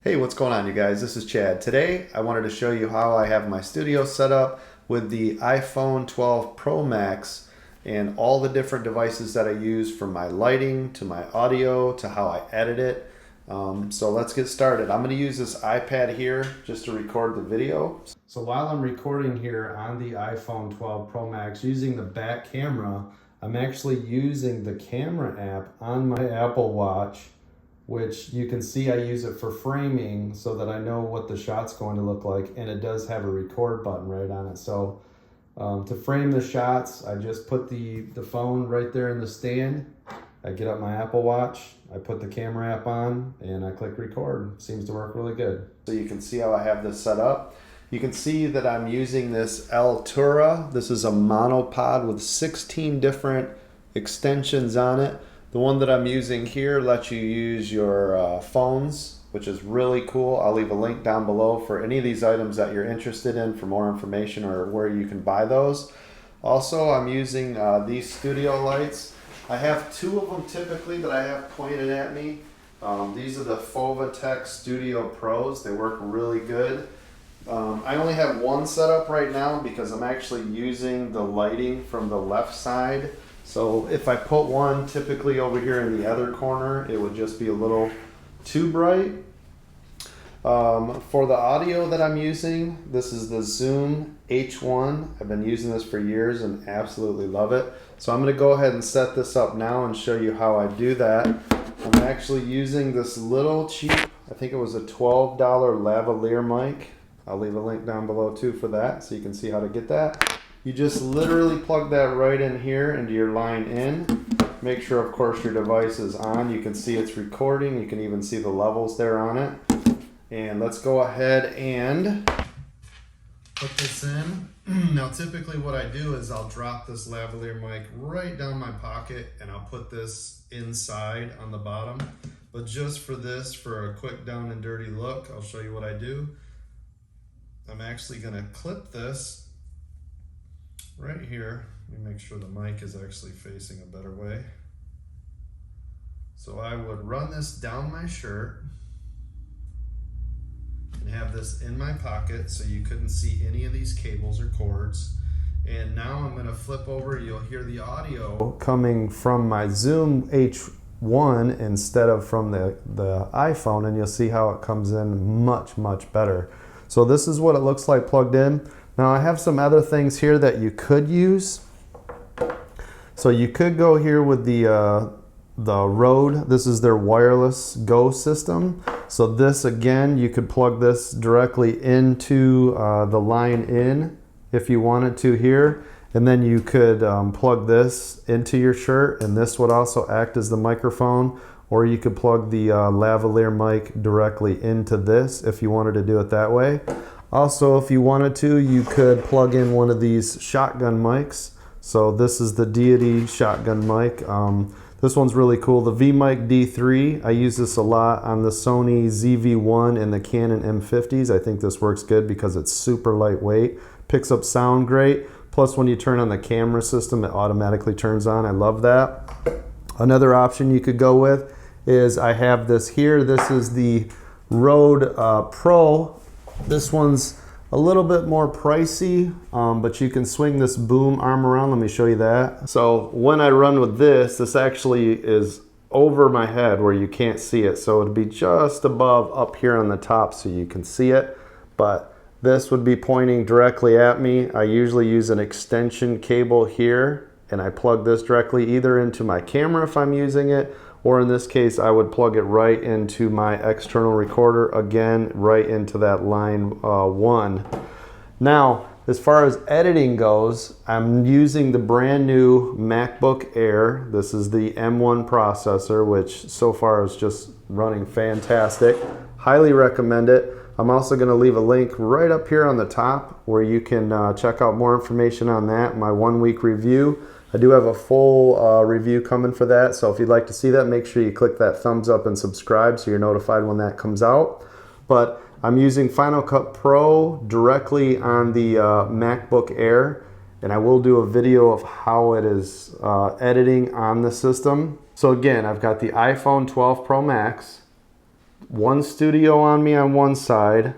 Hey, what's going on, you guys? This is Chad. Today I wanted to show you how I have my studio set up with the iPhone 12 Pro Max and all the different devices that I use, from my lighting to my audio to how I edit it. So let's get started. I'm going to use this iPad here just to record the video. So while I'm recording here on the iPhone 12 Pro Max using the back camera, I'm actually using the camera app on my Apple Watch, which you can see I use it for framing so that I know what the shot's going to look like, and it does have a record button right on it. So to frame the shots, I just put the phone right there in the stand. I get up my Apple Watch, I put the camera app on, and I click record. It seems to work really good. So you can see how I have this set up. You can see that I'm using this Altura. This is a monopod with 16 different extensions on it. The one that I'm using here lets you use your phones, which is really cool. I'll leave a link down below for any of these items that you're interested in for more information or where you can buy those. Also, I'm using these studio lights. I have two of them typically that I have pointed at me. These are the Fovatech Studio Pros. They work really good. I only have one set up right now because I'm actually using the lighting from the left side. So if I put one typically over here in the other corner, it would just be a little too bright. For the audio that I'm using, this is the Zoom H1. I've been using this for years and absolutely love it. So I'm going to go ahead and set this up now and show you how I do that. I'm actually using this little cheap, I think it was a $12 lavalier mic. I'll leave a link down below too for that so you can see how to get that. You just literally plug that right in here into your line in. Make sure, of course, your device is on. You can see it's recording. You can even see the levels there on it. And let's go ahead and put this in. Now, typically what I do is I'll drop this lavalier mic right down my pocket and I'll put this inside on the bottom. But just for this, for a quick down and dirty look, I'll show you what I do. I'm actually going to clip this right here. Let me make sure the mic is actually facing a better way. So I would run this down my shirt and have this in my pocket so you couldn't see any of these cables or cords. And now I'm going to flip over. You'll hear the audio coming from my Zoom H1 instead of from the iPhone, and you'll see how it comes in much better. So this is what it looks like plugged in. Now I have some other things here that you could use. So you could go here with the Rode. This is their wireless Go system. So this, again, you could plug this directly into the line in if you wanted to here. And then you could plug this into your shirt, and this would also act as the microphone. Or you could plug the lavalier mic directly into this if you wanted to do it that way. Also, if you wanted to, you could plug in one of these shotgun mics. So this is the Deity shotgun mic. This one's really cool. The V-Mic D3, I use this a lot on the Sony ZV-1 and the Canon M50s. I think this works good because it's super lightweight, picks up sound great. Plus, when you turn on the camera system, it automatically turns on. I love that. Another option you could go with is I have this here. This is the Rode Pro. This one's a little bit more pricey, but you can swing this boom arm around. Let me show you that. So when I run with this, this actually is over my head where you can't see it. So it'd be just above up here on the top so you can see it. But this would be pointing directly at me. I usually use an extension cable here, and I plug this directly either into my camera if I'm using it, or in this case, I would plug it right into my external recorder, again, right into that line 1. Now, as far as editing goes, I'm using the brand new MacBook Air. This is the M1 processor, which so far is just running fantastic. Highly recommend it. I'm also going to leave a link right up here on the top where you can check out more information on that, my 1-week review. I do have a full review coming for that, so if you'd like to see that, make sure you click that thumbs up and subscribe so you're notified when that comes out. But I'm using Final Cut Pro directly on the MacBook Air, and I will do a video of how it is editing on the system. So again, I've got the iPhone 12 Pro Max one studio on me on one side.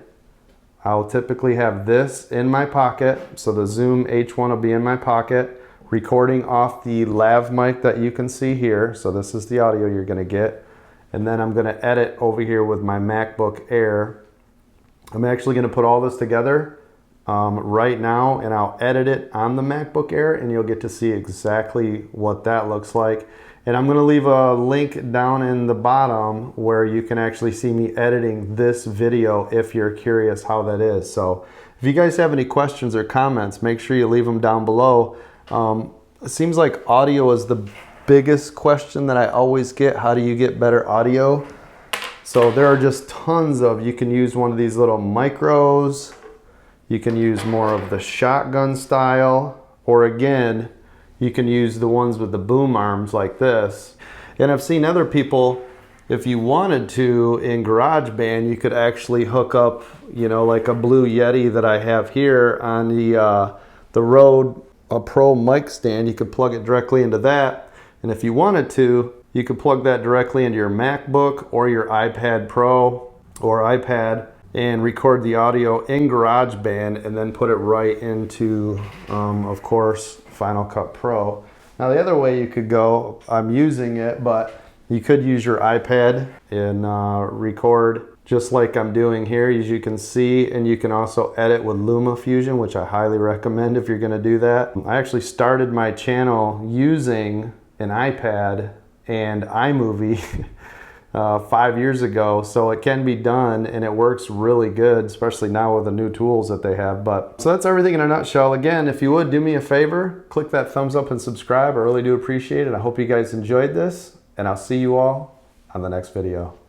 I'll typically have this in my pocket. So the Zoom H1 will be in my pocket, recording off the lav mic that you can see here. So this is the audio you're gonna get. And then I'm gonna edit over here with my MacBook Air. I'm actually gonna put all this together right now, and I'll edit it on the MacBook Air, and you'll get to see exactly what that looks like. And I'm gonna leave a link down in the bottom where you can actually see me editing this video if you're curious how that is. So if you guys have any questions or comments, make sure you leave them down below. It seems like audio is the biggest question that I always get. How do you get better audio? So there are just tons of, you can use one of these little micros, you can use more of the shotgun style, or again, you can use the ones with the boom arms like this. And I've seen other people, if you wanted to, in GarageBand, you could actually hook up, you know, like a Blue Yeti that I have here on the Rode Pro mic stand. You could plug it directly into that. And if you wanted to, you could plug that directly into your MacBook or your iPad Pro or iPad and record the audio in GarageBand and then put it right into, of course, Final Cut Pro. Now the other way you could go, I'm using it, but you could use your iPad and record just like I'm doing here, as you can see, and you can also edit with LumaFusion, which I highly recommend if you're gonna do that. I actually started my channel using an iPad and iMovie 5 years ago, so it can be done and it works really good, especially now with the new tools that they have. But so that's everything in a nutshell. Again, if you would do me a favor, click that thumbs up and subscribe. I really do appreciate it. I hope you guys enjoyed this, and I'll see you all on the next video.